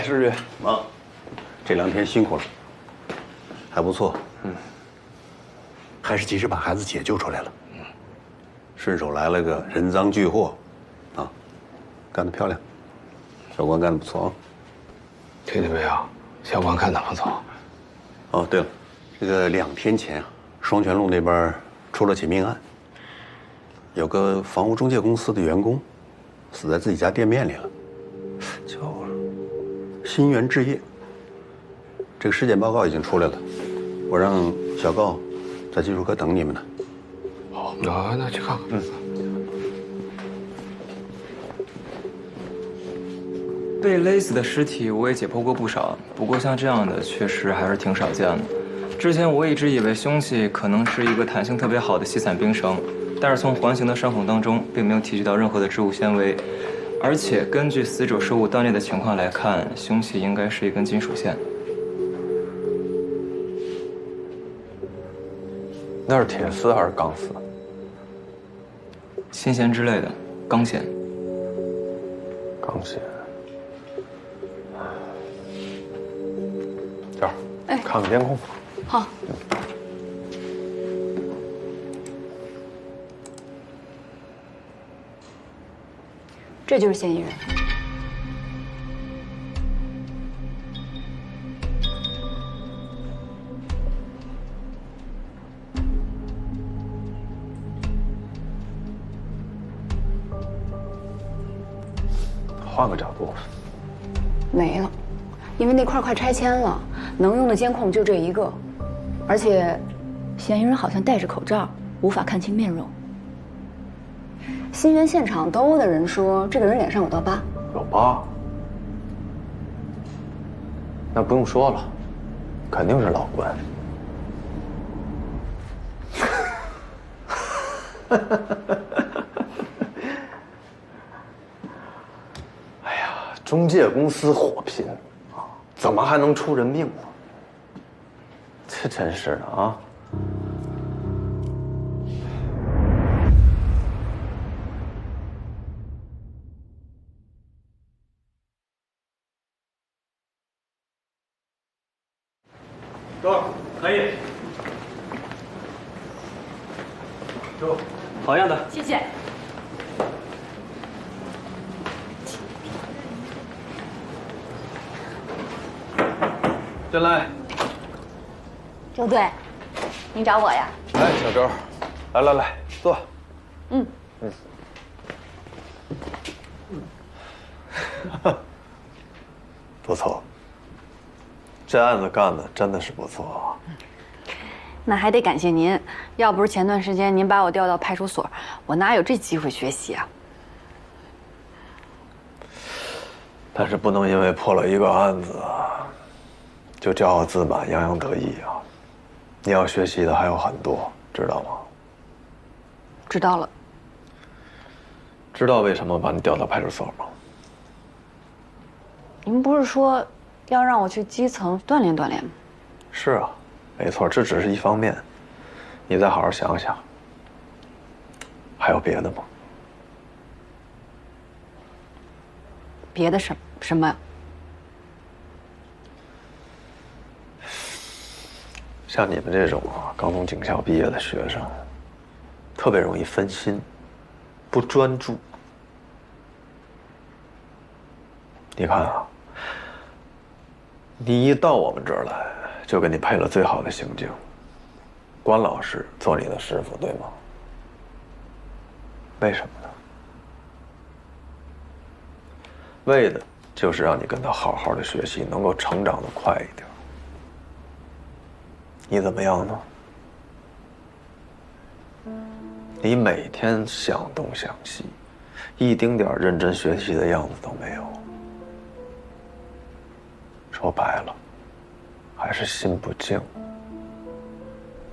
世玉，忙，这2天辛苦了，还不错。还是及时把孩子解救出来了。顺手来了个人赃俱获，啊，干得漂亮，小关干得不错啊。对对没有，小关干得不错。哦，对了，这个2天前啊，双泉路那边出了起命案，有个房屋中介公司的员工死在自己家店面里了，叫新源置业。这个尸检报告已经出来了，我让小高在技术科等你们呢。哦，那去看看。被勒死的尸体我也解剖过不少，不过像这样的确实还是挺少见的。之前我一直以为凶器可能是一个弹性特别好的细散冰绳，但是从环形的伤孔当中并没有提取到任何的植物纤维，而且根据死者手舞断裂的情况来看，凶器应该是一根金属线。那是铁丝还是钢丝？新弦之类的，钢线。钢线。这儿，哎，看看监控。好。这就是嫌疑人。换个角度。没了，因为那块快拆迁了，能用的监控就这一个，而且嫌疑人好像戴着口罩，无法看清面容。新源现场斗殴的人说，这个人脸上有道疤。有疤？那不用说了，肯定是老关。哎呀，中介公司火拼啊，怎么还能出人命呢？这真是的啊！坐，可以。坐，好样的。谢谢。进来。周队，你找我呀？哎，小周，来，坐。不错，这案子干的真的是不错。那还得感谢您，要不是前段时间您把我调到派出所，我哪有这机会学习啊？但是不能因为破了一个案子就骄傲自满、洋洋得意啊！你要学习的还有很多，知道吗？知道了。知道为什么把你调到派出所吗？您不是说要让我去基层锻炼锻炼吗？是啊，没错，这只是一方面，你再好好想想，还有别的吗？别的什么？像你们这种刚从警校毕业的学生，特别容易分心，不专注。你看啊，你一到我们这儿来，就给你配了最好的刑警，关老师做你的师傅，对吗？为什么呢？为的就是让你跟他好好的学习，能够成长的快一点。你怎么样呢？你每天想东想西，一丁点认真学习的样子都没有。说白了，还是心不静，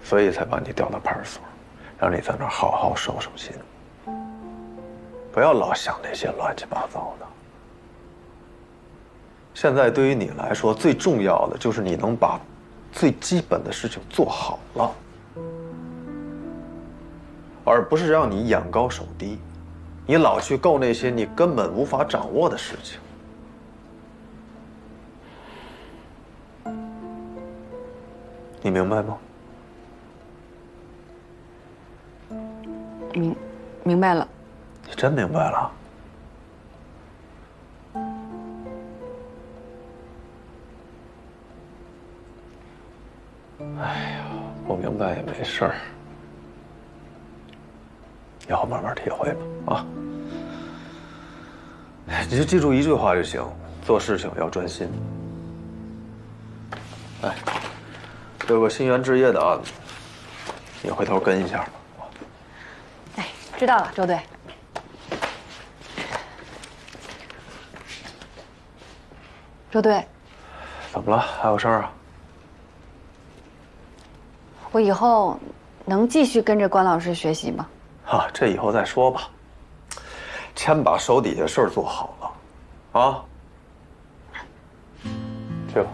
所以才把你调到派出所，让你在那儿好好收收心，不要老想那些乱七八糟的。现在对于你来说，最重要的就是你能把最基本的事情做好了，而不是让你眼高手低，你老去够那些你根本无法掌握的事情。你明白吗？明白了。你真明白了？哎呀，不明白也没事儿，以后慢慢体会吧啊！你就记住一句话就行：做事情要专心。哎，这有个新源置业的案子，你回头跟一下吧。哎，知道了，周队。周队，怎么了？还有事儿啊？我以后能继续跟着关老师学习吗？啊，这以后再说吧。先把手底下事儿做好了，啊。去吧。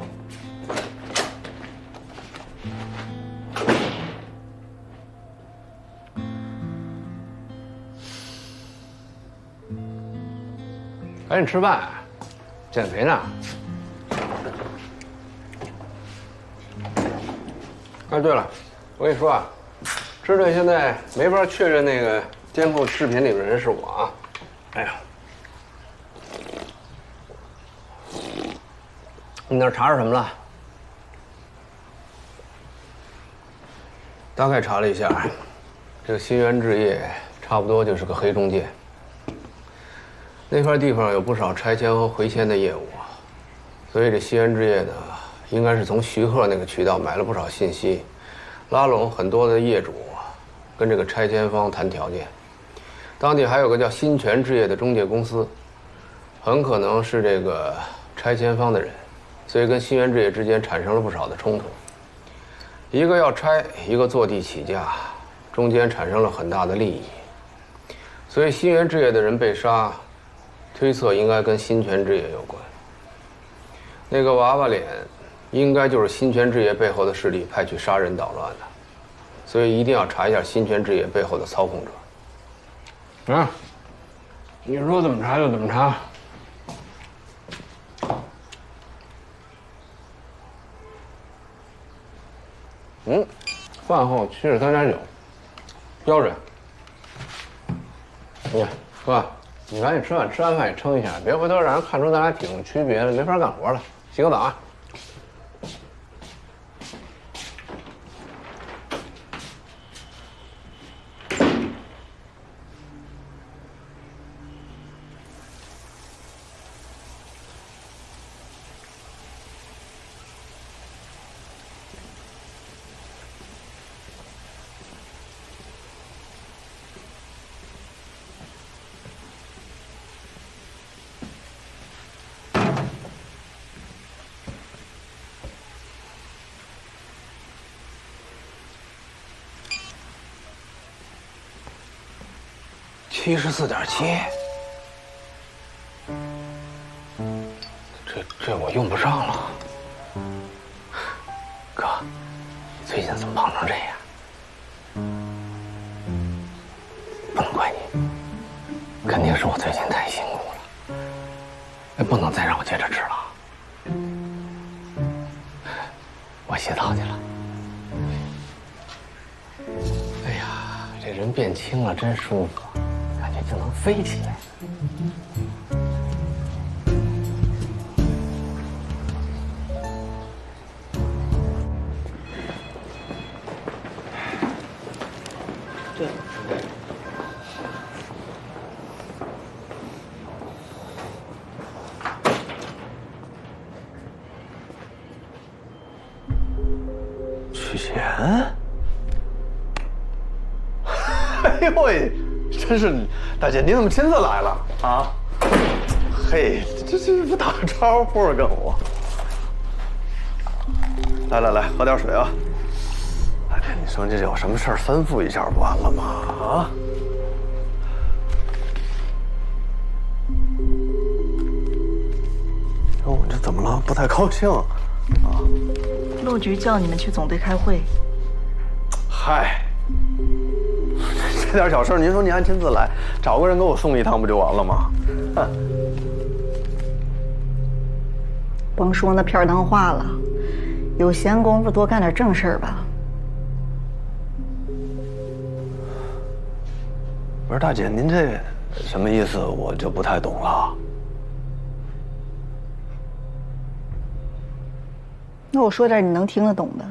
赶紧吃饭，减肥呢。哎，对了，我跟你说啊，支队现在没法确认那个监控视频里的人是我啊。哎呀，你那儿查着什么了？大概查了一下，这个新源置业差不多就是个黑中介。那块地方有不少拆迁和回迁的业务，所以这新源置业呢，应该是从徐鹤那个渠道买了不少信息，拉拢很多的业主，跟这个拆迁方谈条件。当地还有个叫新泉置业的中介公司，很可能是这个拆迁方的人，所以跟新源置业之间产生了不少的冲突。一个要拆，一个坐地起价，中间产生了很大的利益，所以新源置业的人被杀。推测应该跟新泉置业有关。那个娃娃脸，应该就是新泉置业背后的势力派去杀人捣乱的，所以一定要查一下新泉置业背后的操控者。啊，你说怎么查就怎么查。饭后73.9，标准。哥。你赶紧吃饭，吃完饭也称一下，别回头让人看出咱俩体重区别了，没法干活了。洗个澡啊。74.7，这我用不上了。哥，你最近怎么胖成这样？不能怪你，肯定是我最近太辛苦了。不能再让我接着吃了。我洗澡去了。哎呀，这人变轻了，真舒服。就能飞起来。对。取钱？哎呦喂！真是，大姐，您怎么亲自来了啊？嘿，这不打个招呼跟我？来，喝点水啊！哎，你说这有什么事儿吩咐一下不完了吗？啊？我这怎么了？不太高兴啊？陆局叫你们去总队开会。嗨。这点小事，您说您还亲自来，找个人给我送一趟不就完了吗？甭说那片儿汤话了，有闲工夫多干点正事儿吧。不是大姐，您这什么意思？我就不太懂了。那我说点你能听得懂的。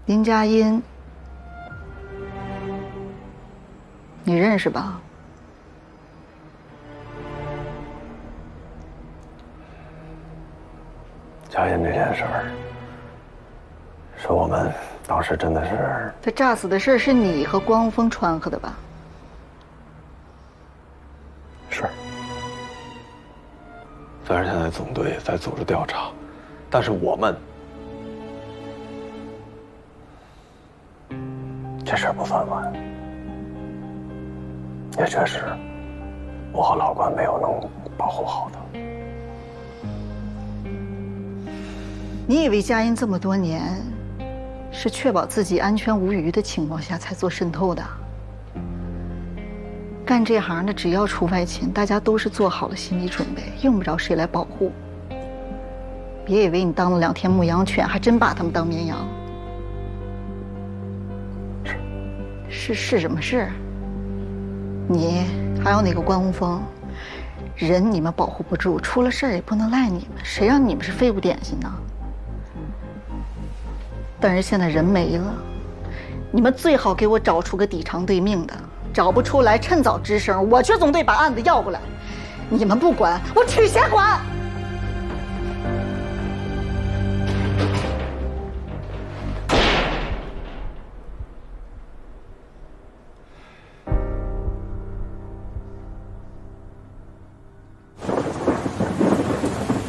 林佳音，你认识吧？佳音这件事儿，是我们当时真的是……他炸死的事儿是你和光峰传和的吧？是。虽然现在总队在组织调查，但是我们这事儿不算完，也确实，我和老关没有能保护好他。你以为佳音这么多年是确保自己安全无虞的情况下才做渗透的？干这行的只要出外勤，大家都是做好了心理准备，用不着谁来保护。别以为你当了2天牧羊犬，还真把他们当绵羊。是什么事？你还有那个关洪峰，人你们保护不住，出了事儿也不能赖你们，谁让你们是废物点心呢？但是现在人没了，你们最好给我找出个抵偿对命的。找不出来，趁早吱声，我去总队把案子要过来。你们不管，我曲协管。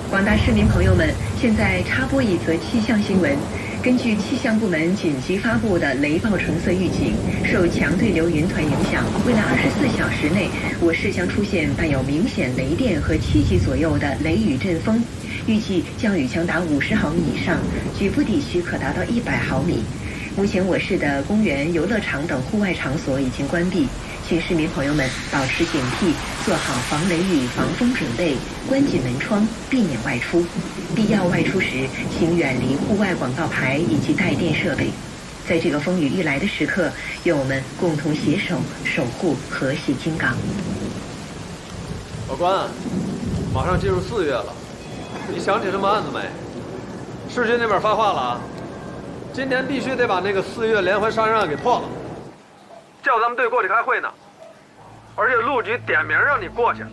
广大市民朋友们，现在插播一则气象新闻。根据气象部门紧急发布的雷暴橙色预警，受强对流云团影响，未来24小时内，我市将出现伴有明显雷电和7级左右的雷雨阵风，预计降雨将达50毫米以上，局部地区可达到100毫米。目前我市的公园、游乐场等户外场所已经关闭，请市民朋友们保持警惕，做好防雷雨、防风准备，关紧门窗，避免外出。必要外出时，请远离户外广告牌以及带电设备。在这个风雨欲来的时刻，愿我们共同携手守护河西金港。老关，马上进入4月了，你想起什么案子没？市局那边发话了啊，今天必须得把那个4月连环杀人案给破了。叫咱们队过去开会呢，而且陆局点名让你过去，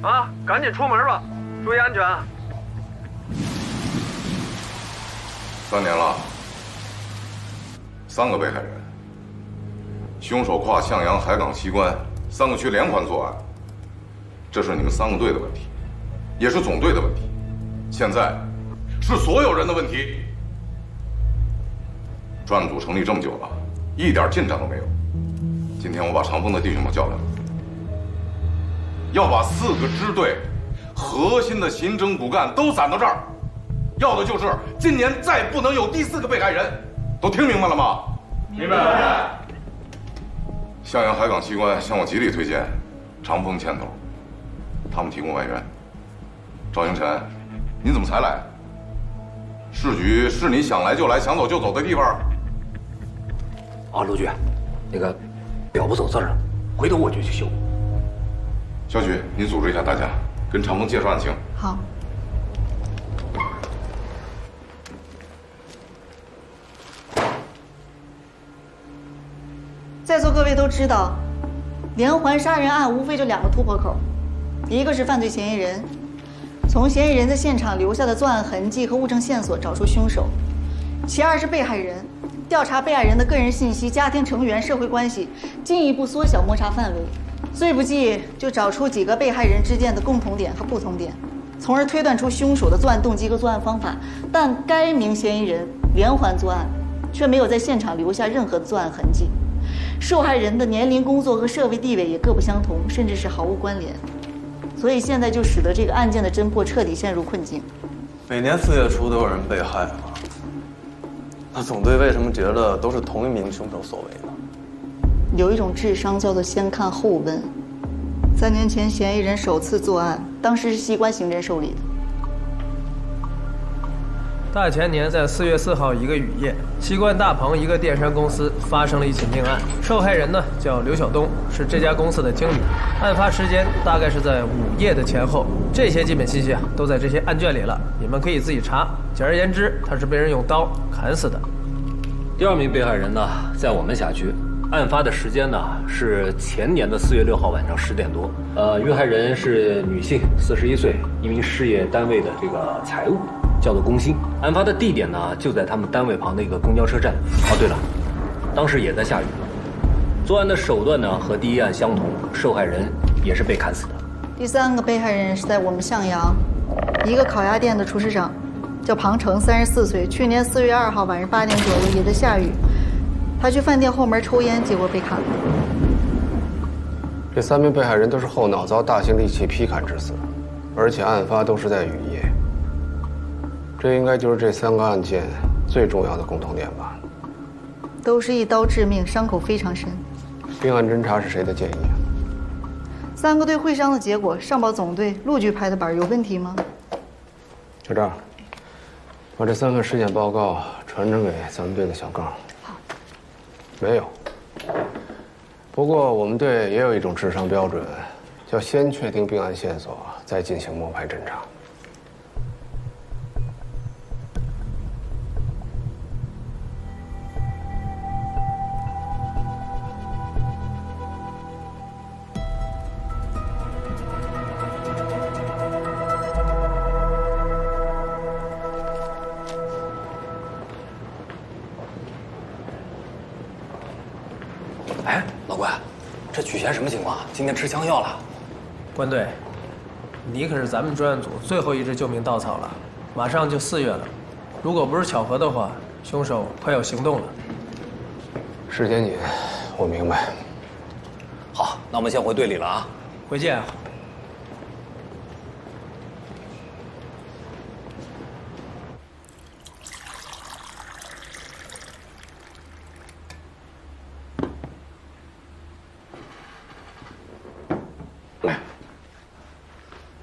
啊，赶紧出门吧，注意安全。3年了，3个被害人，凶手跨向阳海港西关3个区连环作案，这是你们3个队的问题，也是总队的问题，现在是所有人的问题。专案组成立这么久了，一点进展都没有。今天我把长风的弟兄们叫来了，要把4个支队核心的刑侦骨干都攒到这儿，要的就是今年再不能有第4个被害人，都听明白了吗？明白。向阳海港西关向我极力推荐长风牵头，他们提供外援。赵星辰，你怎么才来？市局是你想来就来、想走就走的地方？啊，陆局，那个表不走字了，回头我就去修。小许，你组织一下大家，跟长风介绍案情。好。在座各位都知道，连环杀人案无非就2个突破口，一个是犯罪嫌疑人，从嫌疑人在现场留下的作案痕迹和物证线索找出凶手；其二是被害人，调查被害人的个人信息、家庭成员、社会关系，进一步缩小摸查范围，最不济就找出几个被害人之间的共同点和不同点，从而推断出凶手的作案动机和作案方法。但该名嫌疑人连环作案，却没有在现场留下任何的作案痕迹。受害人的年龄、工作和社会地位也各不相同，甚至是毫无关联，所以现在就使得这个案件的侦破彻底陷入困境。每年4月初都有人被害了，那总队为什么觉得都是同一名凶手所为呢？有一种智商叫做先看后问， 3年前嫌疑人首次作案，当时是西关刑侦受理的。大前年在4月4号一个雨夜，西关大棚一个电商公司发生了一起命案，受害人呢叫刘晓东，是这家公司的经理。案发时间大概是在午夜的前后，这些基本信息啊都在这些案卷里了，你们可以自己查。简而言之，他是被人用刀砍死的。第2名被害人呢，在我们辖区，案发的时间呢是前年的4月6号晚上10点多。遇害人是女性，41岁，一名事业单位的这个财务。叫做龚鑫，案发的地点呢就在他们单位旁的一个公交车站。哦，对了，当时也在下雨。作案的手段呢和第1案相同，受害人也是被砍死的。第3个被害人是在我们向阳一个烤鸭店的厨师长，叫庞成，34岁，去年4月2号晚上8点左右也在下雨，他去饭店后门抽烟，结果被砍了。这3名被害人都是后脑遭大型利器劈砍致死，而且案发都是在雨夜。这应该就是这3个案件最重要的共同点吧？都是一刀致命，伤口非常深。并案侦查是谁的建议啊？3个队会商的结果，上报总队、陆局拍的板，有问题吗？小赵，把这3份尸检报告传真给咱们队的小高。好。没有。不过我们队也有一种智商标准，叫先确定并案线索，再进行摸排侦查。哎，老关，这曲贤什么情况？今天吃枪药了？关队，你可是咱们专案组最后一支救命稻草了，马上就4月了，如果不是巧合的话，凶手快要行动了。时间紧，我明白。好，那我们先回队里了啊。回见啊。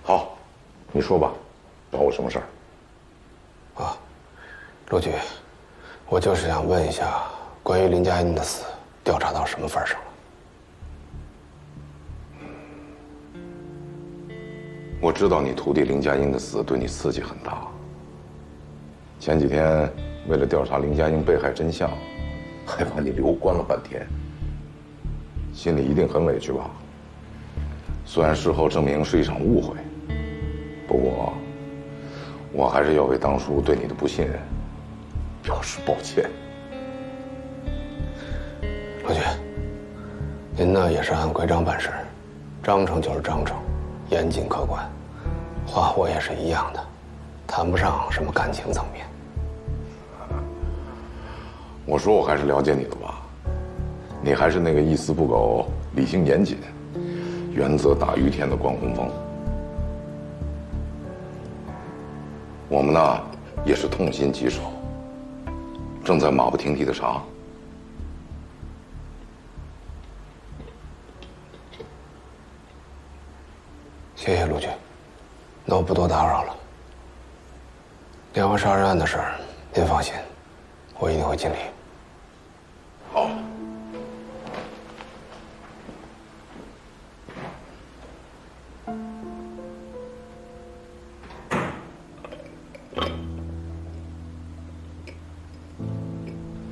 好，你说吧，找我什么事儿？啊，陆局，我就是想问一下，关于林佳音的死，调查到什么份上了？我知道你徒弟林佳音的死对你刺激很大。前几天为了调查林佳音被害真相，还把你留关了半天，心里一定很委屈吧？虽然事后证明是一场误会，不过我还是要为当初对你的不信任表示抱歉。陆局，您呢也是按规章办事，章程就是章程，严谨客观。花火也是一样的，谈不上什么感情层面。我说我还是了解你的吧，你还是那个一丝不苟、理性严谨、原则大于天的关宏峰。我们呢也是痛心疾首，正在马不停蹄的查。谢谢陆局，那我不多打扰了。连环杀人案的事儿，您放心，我一定会尽力。好。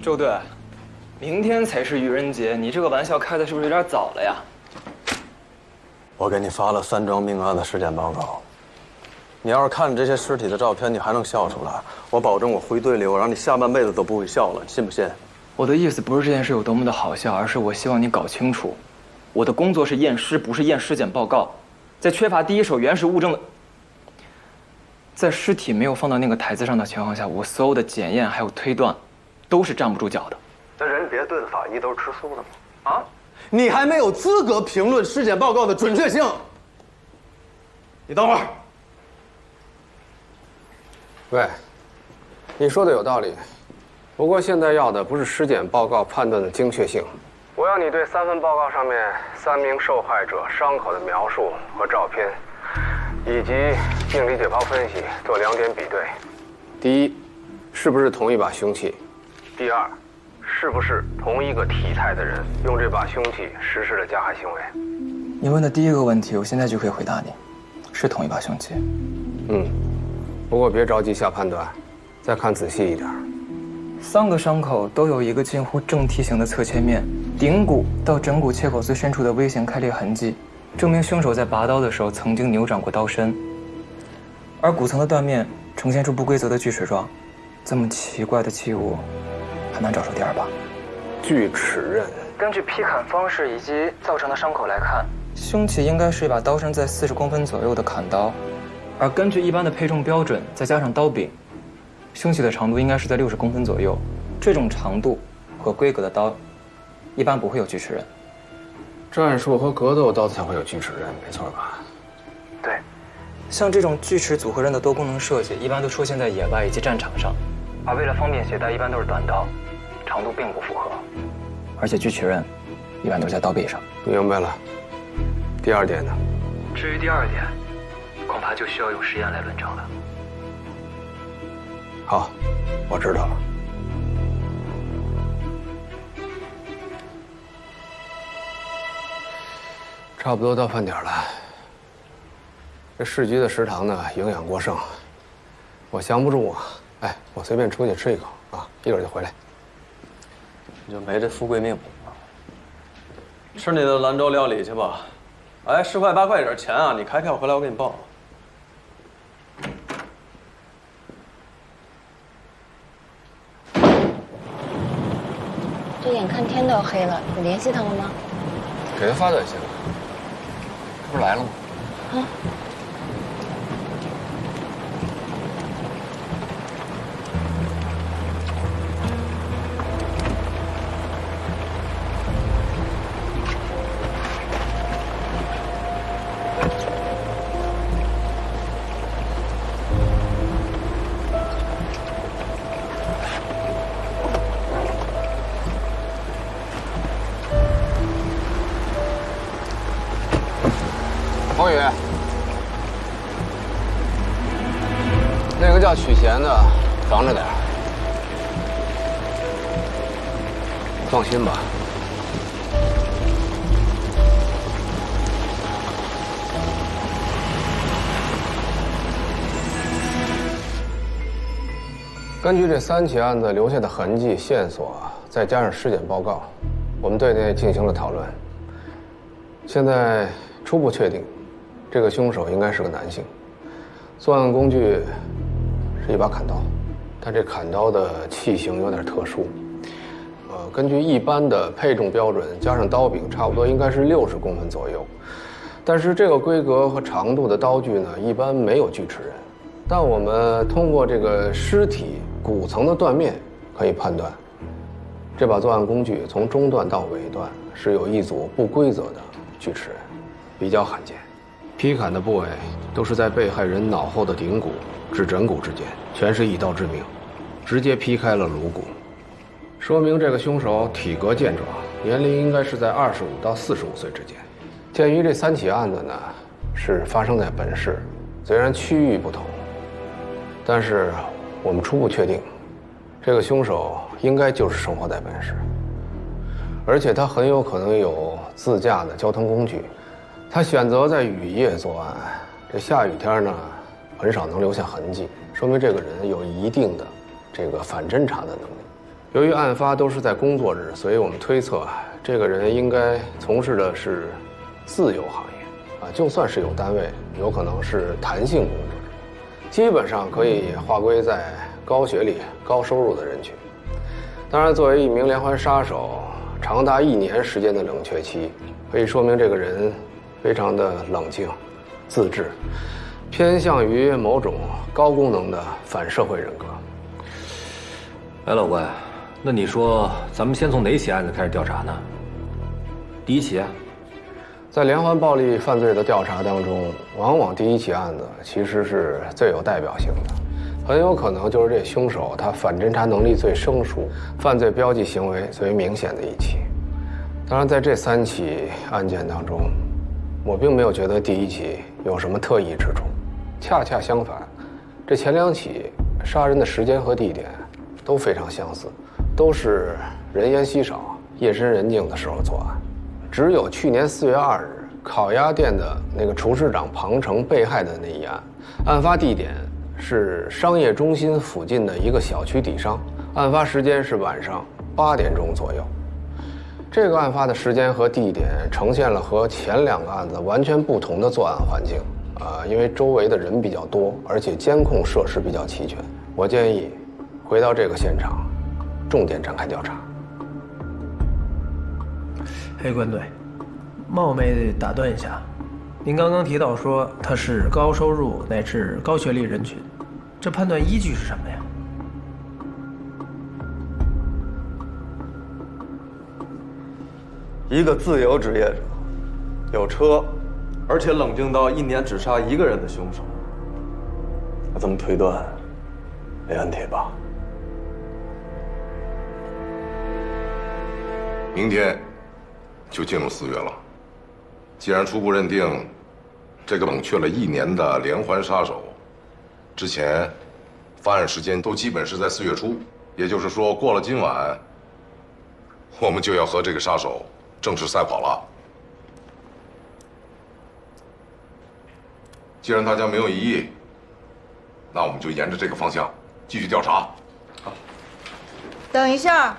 周队，明天才是愚人节，你这个玩笑开的是不是有点早了呀？我给你发了3张命案的尸检报告，你要是看着这些尸体的照片，你还能笑出来，我保证我回队里，我让你下半辈子都不会笑了，你信不信？我的意思不是这件事有多么的好笑，而是我希望你搞清楚，我的工作是验尸，不是验尸检报告。在缺乏第一手原始物证的，在尸体没有放到那个台子上的情况下，我所有的检验还有推断，都是站不住脚的。这人别炖法医都是吃素的吗？啊？你还没有资格评论尸检报告的准确性。你等会儿。喂，你说的有道理，不过现在要的不是尸检报告判断的精确性，我要你对3份报告上面3名受害者伤口的描述和照片，以及病理解剖分析做2点比对。第一，是不是同一把凶器？第二，是不是同一个体态的人用这把凶器实施了加害行为？你问的第一个问题，我现在就可以回答你，是同一把凶器。不过别着急下判断，再看仔细一点。3个伤口都有一个近乎正梯形的侧切面，顶骨到枕骨切口最深处的微型开裂痕迹，证明凶手在拔刀的时候曾经扭转过刀身。而骨层的断面呈现出不规则的锯齿状，这么奇怪的器物，很难找出第二把。锯齿刃。根据劈砍方式以及造成的伤口来看，凶器应该是一把刀身在40公分左右的砍刀，而根据一般的配重标准，再加上刀柄，凶器的长度应该是在60公分左右。这种长度和规格的刀，一般不会有锯齿刃。战术和格斗刀才会有锯齿刃，没错吧？对，像这种锯齿组合刃的多功能设计，一般都出现在野外以及战场上，而为了方便携带，一般都是短刀，长度并不符合。而且锯齿刃一般都在刀背上。明白了。第2点呢？至于第2点，恐怕就需要用实验来论证了。好，我知道了。差不多到饭点了。这市局的食堂呢，营养过剩，我降不住啊。哎，我随便出去吃一口啊，一会儿就回来。你就没这富贵命。吃你的兰州料理去吧。哎，10块8块点钱啊！你开票回来我给你报。这眼看天都要黑了，你联系他们吗？给他发短信了，他不是来了吗？啊。王宇，那个叫曲贤的，防着点。放心吧。根据这3起案子留下的痕迹线索，再加上尸检报告，我们队内进行了讨论。现在初步确定，这个凶手应该是个男性。作案工具是一把砍刀，但这砍刀的器型有点特殊。根据一般的配重标准，加上刀柄，差不多应该是60公分左右。但是这个规格和长度的刀具呢，一般没有锯齿刃。但我们通过这个尸体骨层的断面，可以判断，这把作案工具从中段到尾段是有一组不规则的锯齿刃，比较罕见。劈砍的部位都是在被害人脑后的顶骨至枕骨之间，全是一刀致命，直接劈开了颅骨，说明这个凶手体格健壮，年龄应该是在25到45岁之间。鉴于这3起案子呢是发生在本市，虽然区域不同，但是我们初步确定，这个凶手应该就是生活在本市，而且他很有可能有自驾的交通工具。他选择在雨夜作案，这下雨天呢，很少能留下痕迹，说明这个人有一定的这个反侦查的能力。由于案发都是在工作日，所以我们推测这个人应该从事的是自由行业啊，就算是有单位，有可能是弹性工作制，基本上可以划归在高学历、高收入的人群。当然，作为一名连环杀手，长达1年时间的冷却期，可以说明这个人非常的冷静、自制，偏向于某种高功能的反社会人格。哎，老关，那你说咱们先从哪起案子开始调查呢？第1起啊？在连环暴力犯罪的调查当中，往往第1起案子其实是最有代表性的，很有可能就是这凶手他反侦查能力最生疏、犯罪标记行为最为明显的一起。当然，在这3起案件当中，我并没有觉得第1起有什么特异之处，恰恰相反，这前2起杀人的时间和地点都非常相似，都是人烟稀少、夜深人静的时候作案。只有去年4月2日，烤鸭店的那个厨师长庞成被害的那一案，案发地点是商业中心附近的一个小区底商，案发时间是晚上8点钟左右。这个案发的时间和地点呈现了和前2个案子完全不同的作案环境。因为周围的人比较多，而且监控设施比较齐全，我建议回到这个现场，重点展开调查。黑官队，冒昧打断一下，您刚刚提到说他是高收入乃至高学历人群，这判断依据是什么呀？一个自由职业者，有车，而且冷静到1年只杀1个人的凶手，那这么推断，没问题吧？明天就进入4月了。既然初步认定这个冷却了1年的连环杀手，之前发案时间都基本是在4月初，也就是说，过了今晚，我们就要和这个杀手正式赛跑了。既然大家没有异议，那我们就沿着这个方向继续调查。好，等一下。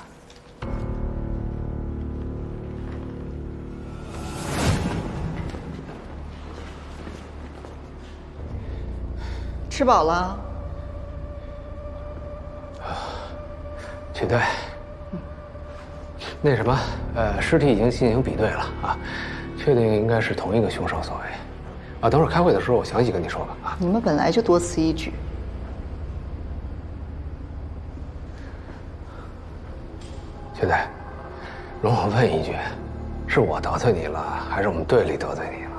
吃饱了？请对。那什么，尸体已经进行比对了啊，确定应该是同一个凶手所为。啊，等会儿开会的时候我详细跟你说吧。啊，你们本来就多此一举。现在，容我问一句，是我得罪你了，还是我们队里得罪你了？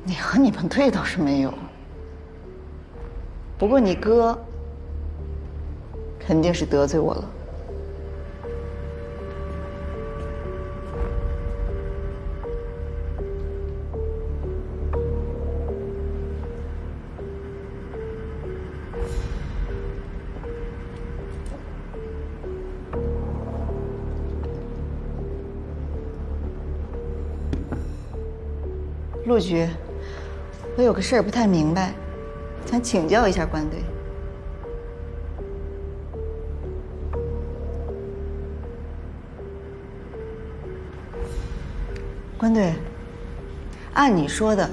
你和你们队倒是没有，不过你哥肯定是得罪我了。陆局，我有个事儿不太明白，想请教一下官队。官队，按你说的，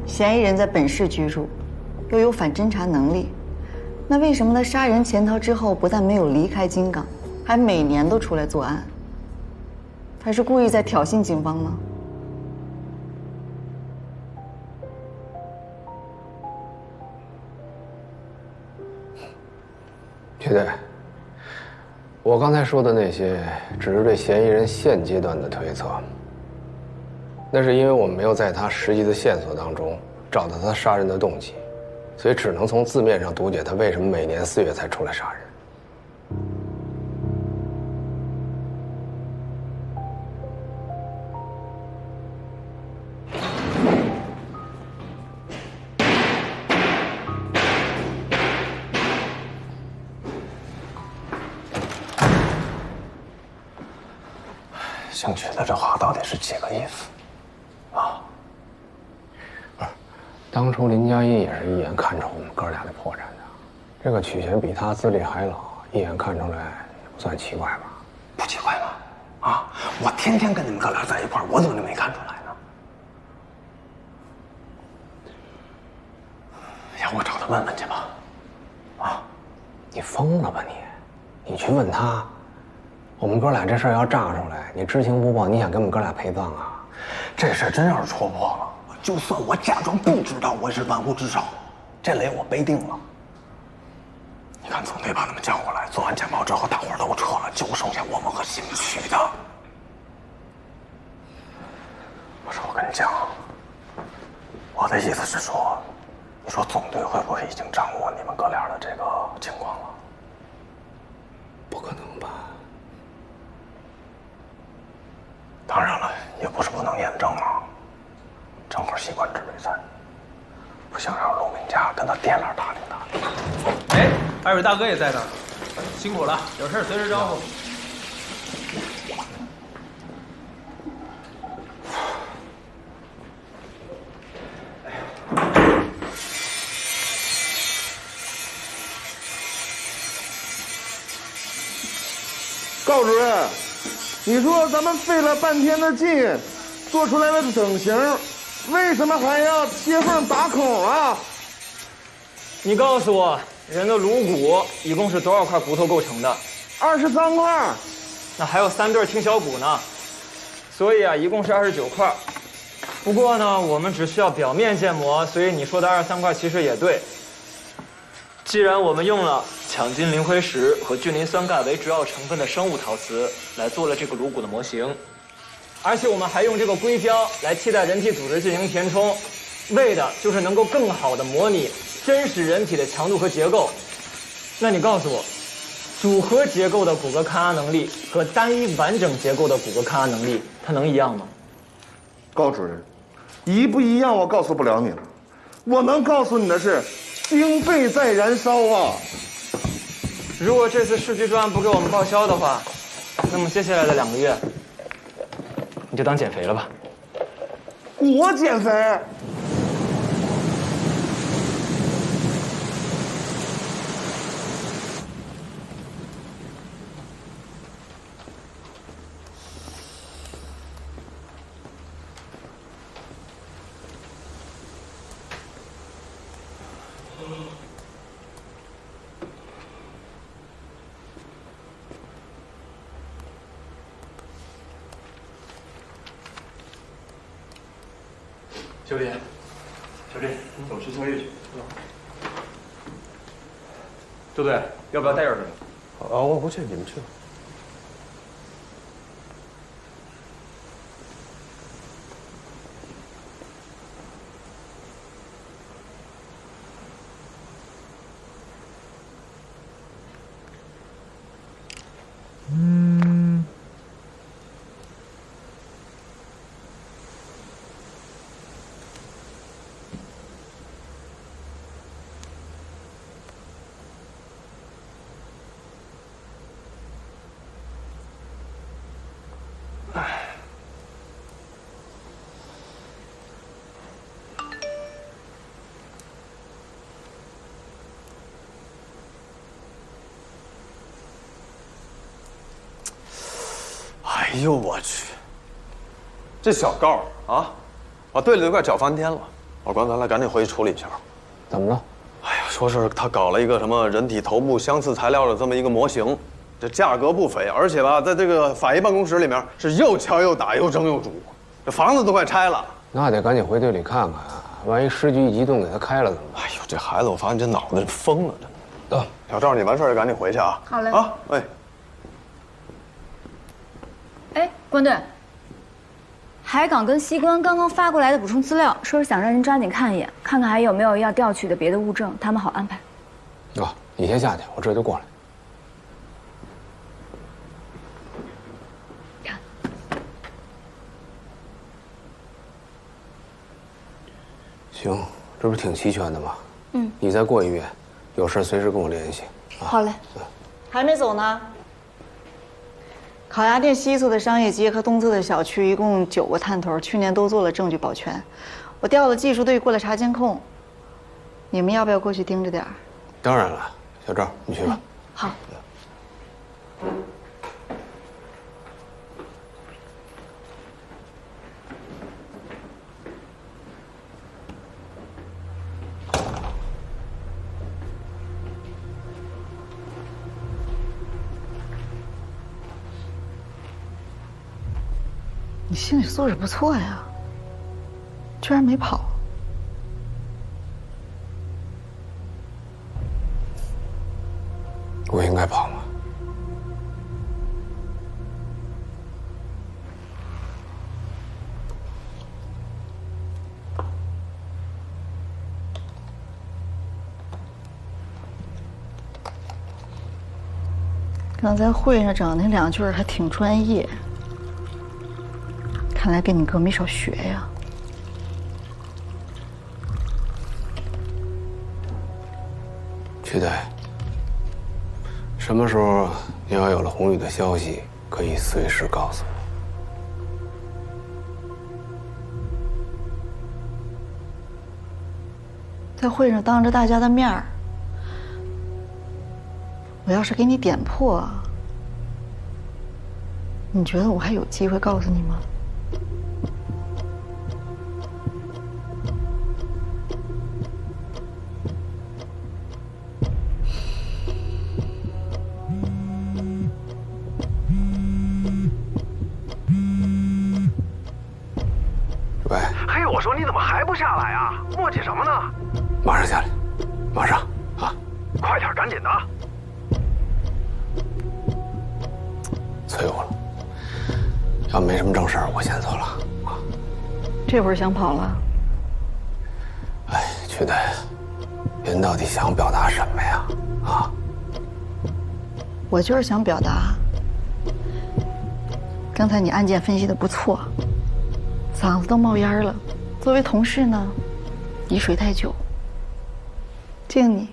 嫌疑人在本市居住，又有反侦查能力，那为什么他杀人潜逃之后，不但没有离开金港，还每年都出来作案？他是故意在挑衅警方吗？徐队，我刚才说的那些只是对嫌疑人现阶段的推测，那是因为我们没有在他实际的线索当中找到他杀人的动机，所以只能从字面上读解他为什么每年4月才出来杀人。姓曲的这话到底是几个意思？啊？不是，当初林佳音也是一眼看出我们哥俩的破绽的。这个曲贤比他资历还老，一眼看出来也不算奇怪吧？不奇怪吗？啊！我天天跟你们哥俩在一块儿，我怎么就没看出来呢？要我找他问问去吧。啊！你疯了吧你？你去问他。我们哥俩这事儿要炸出来，你知情不报，你想给我们哥俩陪葬啊？这事真要是戳破了，就算我假装不知道，我也是万无至少，这雷我背定了。你看总队把他们叫过来，做完简报之后，大伙儿都撤了，就剩下我们和姓曲的。不是，我跟你讲，我的意思是说，你说总队会不会已经掌握你们哥俩的这个情况了？不可能吧？二位大哥也在这儿，辛苦了，有事随时招呼。高主任，你说咱们费了半天的劲，做出来了个整形，为什么还要切缝打孔啊？你告诉我，人的颅骨一共是多少块骨头构成的？23块。那还有3对听小骨呢，所以啊，一共是29块。不过呢，我们只需要表面建模，所以你说的23块其实也对。既然我们用了强筋磷灰石和聚磷酸钙为主要成分的生物陶瓷来做了这个颅骨的模型，而且我们还用这个硅胶来替代人体组织进行填充，为的就是能够更好的模拟真实人体的强度和结构。那你告诉我，组合结构的骨骼抗压能力和单一完整结构的骨骼抗压能力，它能一样吗？高主任，一不一样我告诉不了你了，我能告诉你的是，经费在燃烧啊！如果这次市局专案不给我们报销的话，那么接下来的2个月，你就当减肥了吧。我减肥？小李，小李，你走去坐月去。周队，要不要带点什么？我不去，你们去吧。哎呦我去！这小高啊，把队里都快搅翻天了。老关，咱俩赶紧回去处理一下。怎么了？哎呀，说是他搞了一个什么人体头部相似材料的这么一个模型，这价格不菲，而且吧，在这个法医办公室里面是又敲又打，又蒸又煮，这房子都快拆了。那得赶紧回队里看看，万一时局一激动给他开了怎么办？哎呦，这孩子，我发现这脑子疯了，真的。小赵，你完事儿赶紧回去啊。好嘞。啊，哎。哎，关队，海港跟西关刚刚发过来的补充资料，说是想让人抓紧看一眼，看看还有没有要调取的别的物证，他们好安排。啊，你先下去，我这就过来。看，行，这不是挺齐全的吗？嗯，你再过一遍，有事随时跟我联系。好嘞。还没走呢。烤鸭店西侧的商业街和东侧的小区一共9个探头，去年都做了证据保全。我调了技术队过来查监控，你们要不要过去盯着点儿？当然了，小赵，你去吧。好。你心理素质不错呀，居然没跑。我应该跑吗？刚才会上讲那2句还挺专业。看来跟你哥没少学呀。曲队，什么时候你要有了红宇的消息，可以随时告诉我。在会上当着大家的面儿，我要是给你点破，你觉得我还有机会告诉你吗？喂，嘿，我说你怎么还不下来啊？磨叽什么呢？马上下来，马上啊！快点，赶紧的！催我了。要没什么正事儿，我先走了啊。这会儿想跑了？哎，曲队，您到底想表达什么呀？啊？我就是想表达，刚才你案件分析的不错，嗓子都冒烟了。作为同事呢，你水太久，敬你。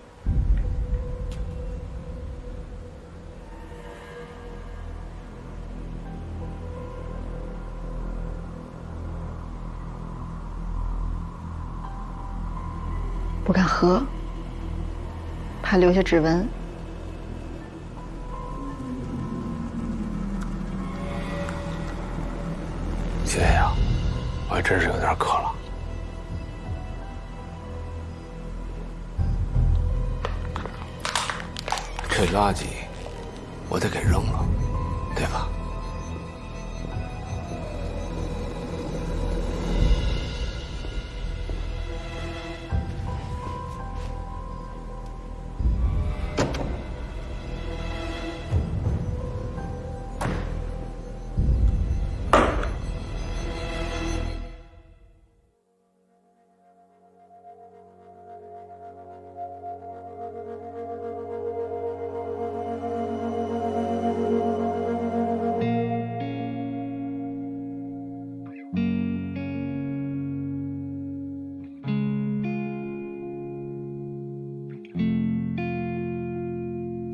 不敢喝，怕留下指纹。谢谢啊，我还真是有点渴了。这垃圾我得给扔了，对吧？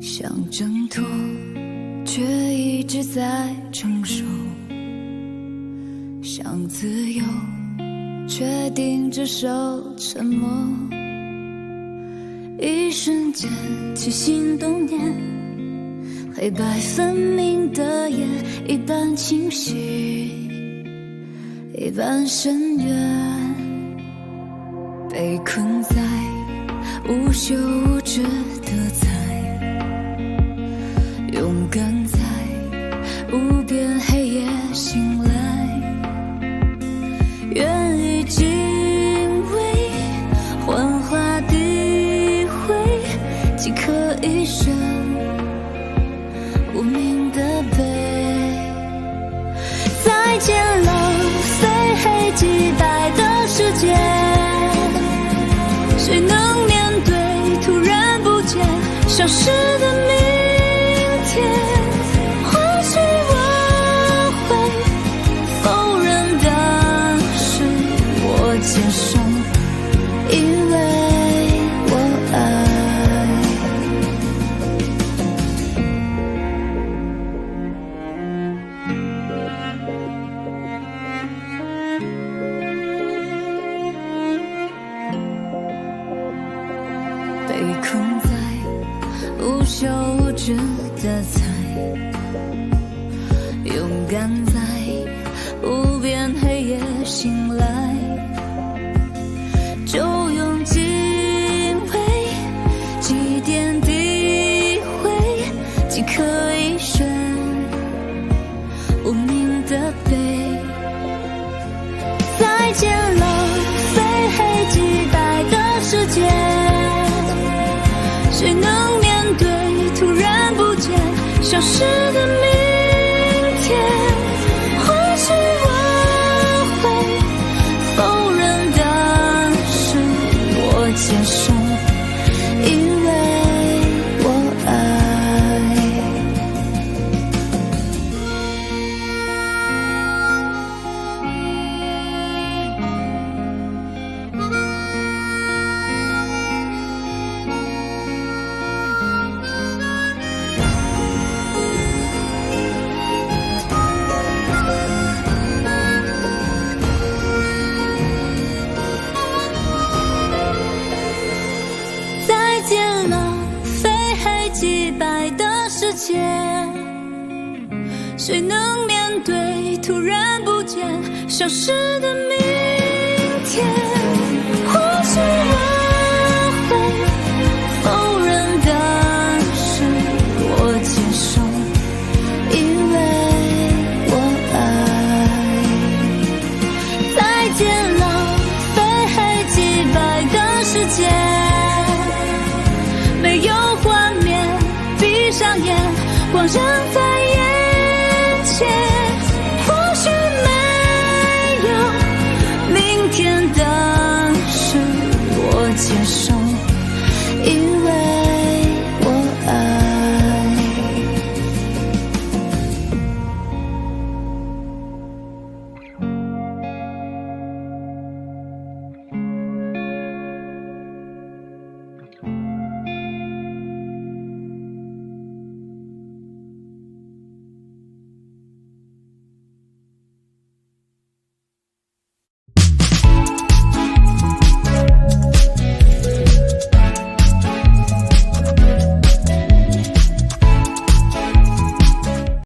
想挣脱，却一直在承受；想自由，却盯着手沉默。一瞬间起心动念，黑白分明的眼，一半清晰，一半深渊，被困在无休无止的猜。勇敢在无边黑夜醒来，愿意敬畏，幻化诋毁，即刻一生无名的悲。再见了，非黑即白的世界，谁能面对突然不见消失的明天？或许我会否认，但是我接受，因为我爱。被困在无休无止的猜，勇敢在无边黑夜醒来，就用敬畏祭奠诋毁，即刻一生无名的悲。再见了，非黑即白的世界，谁能面对突然不见消失的明天？或许我会否认，但是我接受，因为我爱。界，谁能面对突然不见消失的明天？或许我会否认，但是我接受，因为我爱。再见，浪费几百个时间，没有幻灭，闭上眼，光人在